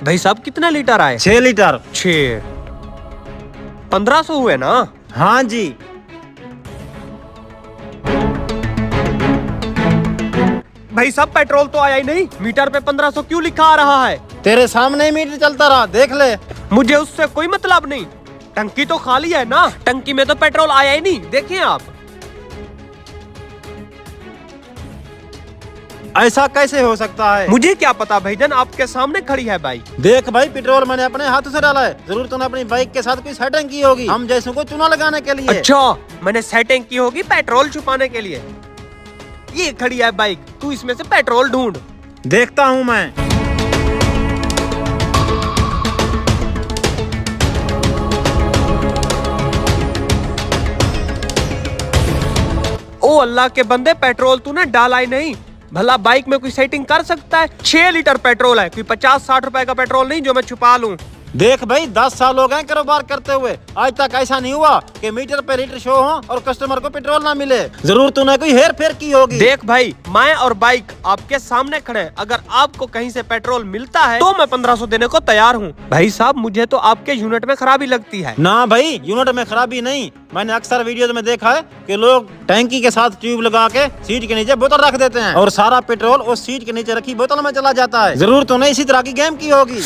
भाई साहब कितना लीटर आए? 6 लीटर। 6 1500 हुए ना? हाँ जी। भाई साहब पेट्रोल तो आया ही नहीं, मीटर पे 1500 क्यों लिखा आ रहा है? तेरे सामने ही मीटर चलता रहा, देख ले। मुझे उससे कोई मतलब नहीं, टंकी तो खाली है ना, टंकी में तो पेट्रोल आया ही नहीं, देखिए आप। ऐसा कैसे हो सकता है? मुझे क्या पता भाईजान, आपके सामने खड़ी है बाइक। देख भाई, पेट्रोल मैंने अपने हाथों से डाला है। जरूर तूने अपनी बाइक के साथ कोई सेटिंग की होगी, हम जैसों को चूना लगाने के लिए। अच्छा, मैंने सेटिंग की होगी पेट्रोल छुपाने के लिए। ये खड़ी है बाइक, तू इसमें से पेट्रोल ढूंढ। देखता हूँ मैं। ओ अल्लाह के बंदे, पेट्रोल तूने डाला ही नहीं। भला बाइक में कोई सेटिंग कर सकता है? 6 लीटर पेट्रोल है, कोई 50-60 रुपए का पेट्रोल नहीं जो मैं छुपा लूं। देख भाई, 10 साल हो गए कारोबार करते हुए, आज तक ऐसा नहीं हुआ कि मीटर पे लीटर शो हो और कस्टमर को पेट्रोल ना मिले। जरूर तूने कोई हेर फेर की होगी। देख भाई, मैं और बाइक आपके सामने खड़े हैं, अगर आपको कहीं से पेट्रोल मिलता है तो मैं 1500 देने को तैयार हूँ। भाई साहब, मुझे तो आपके यूनिट में खराबी लगती है। ना भाई, यूनिट में खराबी नहीं। मैंने अक्सर वीडियोस में देखा है कि लोग टैंकी के साथ ट्यूब लगा के सीट के नीचे बोतल रख देते हैं और सारा पेट्रोल उस सीट के नीचे रखी बोतल में चला जाता है। जरूर तूने इसी तरह की गेम की होगी।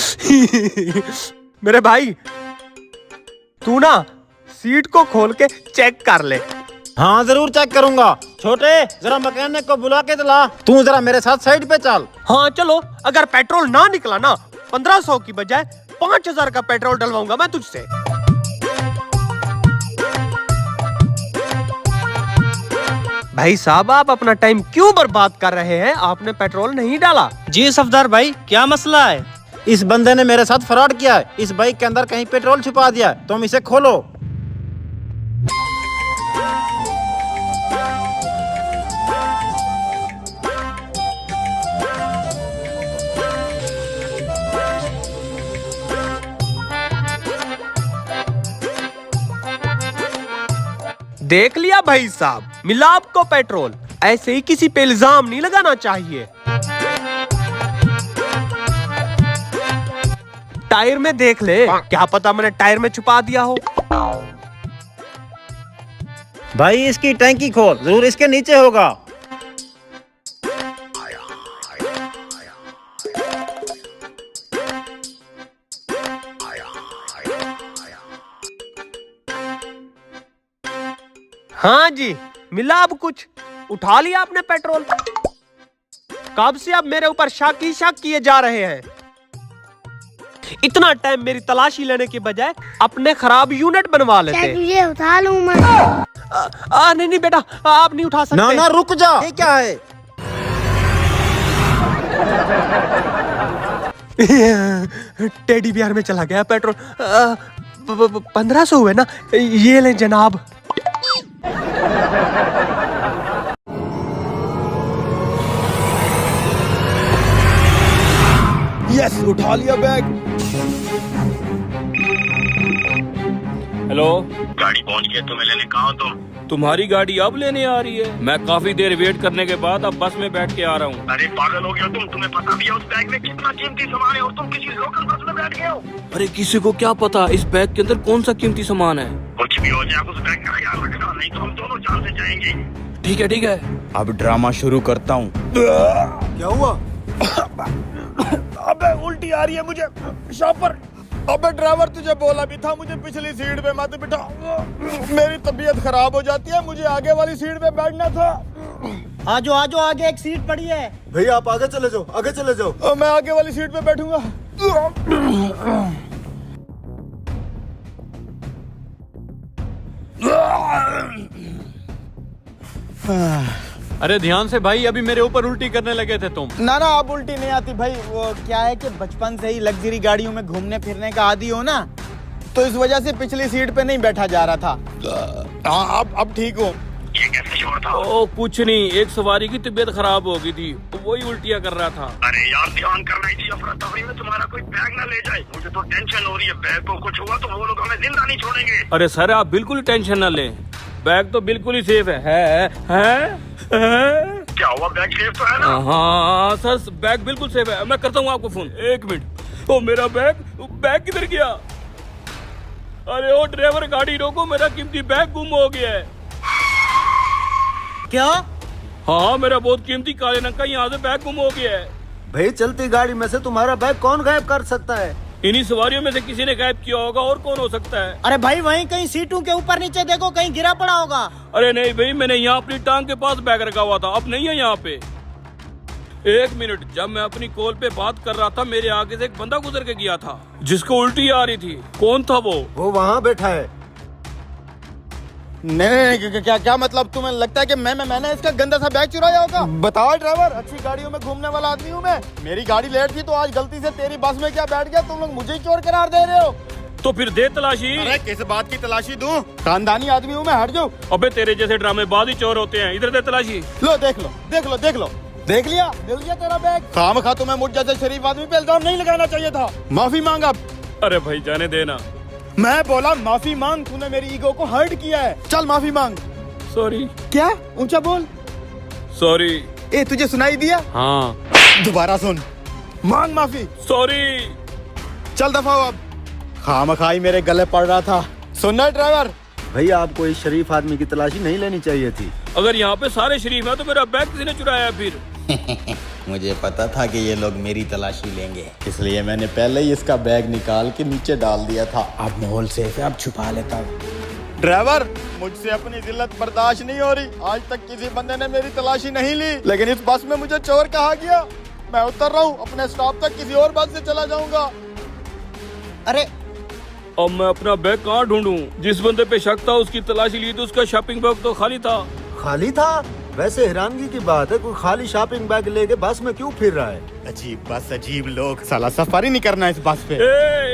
मेरे भाई, तू ना सीट को खोल के चेक कर ले। हाँ जरूर चेक करूंगा। छोटे, जरा मैकेनिक को बुला के दिला। तू जरा मेरे साथ साइड पे चल। हाँ चलो, अगर पेट्रोल ना निकला ना, 1500 की बजाय 5000 का पेट्रोल डलवाऊंगा मैं तुझसे। भाई साहब, आप अपना टाइम क्यों बर्बाद कर रहे हैं? आपने पेट्रोल नहीं डाला। जी सफदर भाई, क्या मसला है? इस बंदे ने मेरे साथ फ्रॉड किया है। इस बाइक के अंदर कहीं पेट्रोल छुपा दिया है, तुम इसे खोलो। देख लिया भाई साहब, मिला आपको पेट्रोल। ऐसे ही किसी पे इल्जाम नहीं लगाना चाहिए। टायर में देख ले, क्या पता मैंने टायर में छुपा दिया हो। भाई इसकी टैंकी खोल, जरूर इसके नीचे होगा। हाँ जी, मिला अब कुछ? उठा लिया आपने पेट्रोल? कब से आप मेरे ऊपर शक ही शक किए जा रहे हैं? इतना टाइम मेरी तलाशी लेने के बजाय अपने खराब यूनिट बनवा लेते। तुझे उठा लूं मैं? नहीं नहीं बेटा, आप नहीं उठा सकते। ना ना रुक जा, ये क्या है? टेडी बियर में चला गया पेट्रोल। 1500 हुए ना, ये लें जनाब। यस, उठा लिया बैग। हेलो, गाड़ी पहुंच गई, तुम्हें लेने कहाँ हो तुम? तुम्हारी गाड़ी अब लेने आ रही है? मैं काफी देर वेट करने के बाद अब बस में बैठ के आ रहा हूँ। अरे पागल हो गए हो तुम? तुम्हें पता भी है उस बैग में कितना कीमती सामान है और तुम किसी लोकल बस में बैठ गए हो? अरे किसी को क्या पता इस बैग के अंदर कौन सा कीमती सामान है। कुछ भी हो जाए, आप उस बैग का ख्याल रखना, नहीं तो हम दोनों जान से जाएंगे। ठीक है ठीक है। अब ड्रामा शुरू करता हूँ। क्या हुआ? अबे उल्टी आ रही है मुझे, शॉपर। अबे ड्राइवर, तुझे बोला भी था मुझे पिछली सीट पे मत बिठा। मेरी तबीयत खराब हो जाती है, मुझे आगे वाली सीट पे बैठना था। आजो आजो, आगे एक सीट पड़ी है। भैया आप आगे चले जाओ, आगे चले जाओ। मैं आगे वाली सीट पे बैठूंगा। अरे ध्यान से भाई, अभी मेरे ऊपर उल्टी करने लगे थे तुम। ना ना, अब उल्टी नहीं आती भाई। वो क्या है कि बचपन से ही लग्जरी गाड़ियों में घूमने फिरने का आदी हो ना, तो इस वजह से पिछली सीट पे नहीं बैठा जा रहा था। हाँ अब ठीक हूँ। ये कैसे शोर था? ओ कुछ नहीं, एक सवारी की तबीयत खराब हो गई थी, वही उल्टियाँ कर रहा था। अरे यार, ध्यान करना चाहिए, अफरा तफरी में तुम्हारा कोई बैग ना ले जाए। मुझे तो टेंशन हो रही है, बैग को कुछ हुआ तो वो लोग हमें जिंदा नहीं छोड़ेंगे। अरे सर, आप बिल्कुल टेंशन न लें, बैग तो बिल्कुल ही सेफ है? क्या हुआ, बैग सेफ तो है ना? हाँ सर, बैग बिल्कुल सेफ है। मैं करता हूँ आपको फोन, 1 मिनट। ओ मेरा बैग बैग किधर गया? अरे ओ ड्राइवर गाड़ी रोको, मेरा कीमती बैग गुम हो गया है। क्या? हाँ मेरा बहुत कीमती काले रंग का यहाँ से बैग गुम हो गया है। भाई चलती गाड़ी में से तुम्हारा बैग कौन गायब कर सकता है? इन्हीं सवारियों में से किसी ने गायब किया होगा, और कौन हो सकता है? अरे भाई वहीं कहीं सीटों के ऊपर नीचे देखो, कहीं गिरा पड़ा होगा। अरे नहीं भाई, मैंने यहाँ अपनी टांग के पास बैग रखा हुआ था, अब नहीं है यहाँ पे। एक मिनट, जब मैं अपनी कॉल पे बात कर रहा था मेरे आगे से एक बंदा गुजर के गया था जिसको उल्टी आ रही थी। कौन था वो? वो वहाँ बैठा है। नहीं, क्या मतलब तुम्हें लगता है कि मैंने इसका गंदा सा बैग चुराया होगा? बताओ ड्राइवर, अच्छी गाड़ियों में घूमने वाला आदमी हूँ मैं। मेरी गाड़ी लेट थी तो आज गलती से तेरी बस में क्या बैठ गया, तुम लोग मुझे ही चोर करार दे रहे हो। तो फिर दे तलाशी। अरे किस बात की तलाशी दूं? खानदानी आदमी हूँ मैं, हट जाओ। अबे तेरे जैसे ड्रामेबाज ही चोर होते हैं, इधर दे तलाशी। लो देख लो देख लो देख लो, देख लिया, मिल गया तेरा बैग। खामखा तुम्हें मुझ जैसे शरीफ आदमी पे इल्जाम नहीं लगाना चाहिए था। माफी मांगा। अरे भाई जाने देना। मैं बोला माफी मांग, तूने मेरी ईगो को हर्ट किया है। चल माफी मांग। सॉरी। क्या? ऊंचा बोल। सॉरी। ए तुझे सुनाई दिया? हाँ। दोबारा सुन, मांग माफी। सॉरी। चल दफा हो अब, खामखाई मेरे गले पड़ रहा था। सुनना ड्राइवर, भैया आपको इस शरीफ आदमी की तलाशी नहीं लेनी चाहिए थी। अगर यहाँ पे सारे शरीफ हैं तो मेरा बैग किसी ने चुराया फिर? मुझे पता था कि ये लोग मेरी तलाशी लेंगे, इसलिए मैंने पहले ही इसका बैग निकाल के नीचे डाल दिया था। अब माहौल सेफ है, अब छुपा लेता हूँ। ड्राइवर मुझसे अपनी जिल्लत बर्दाश्त नहीं हो रही। आज तक किसी बंदे ने मेरी तलाशी नहीं ली, लेकिन इस बस में मुझे चोर कहा गया। मैं उतर रहा हूँ, अपने स्टॉप तक किसी और बस से चला जाऊंगा। अरे अब मैं अपना बैग कहाँ ढूंढूं? जिस बंदे पे शक था उसकी तलाशी ली तो उसका शॉपिंग बैग तो खाली था। खाली था? वैसे हैरानगी की बात है, कोई खाली शॉपिंग बैग लेके बस में क्यों फिर रहा है? अजीब बस, अजीब लोग। साला सफारी नहीं करना इस बस पे।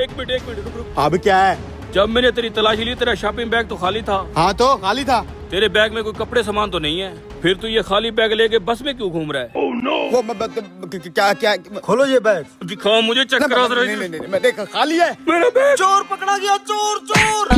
एक मिनट रुक रुक। अब क्या है? जब मैंने तेरी तलाशी ली तेरा शॉपिंग बैग तो खाली था। हाँ तो खाली था। तेरे बैग में कोई कपड़े सामान तो नहीं है, फिर तू ये खाली बैग लेके बस में क्यों घूम रहा है? वो क्या क्या? खोलो ये बैग। दिखाओ मुझे, चक्कर आ रहा है। नहीं, देखो खाली है। मेरा बैग चोर पकड़ा गया, चोर चोर।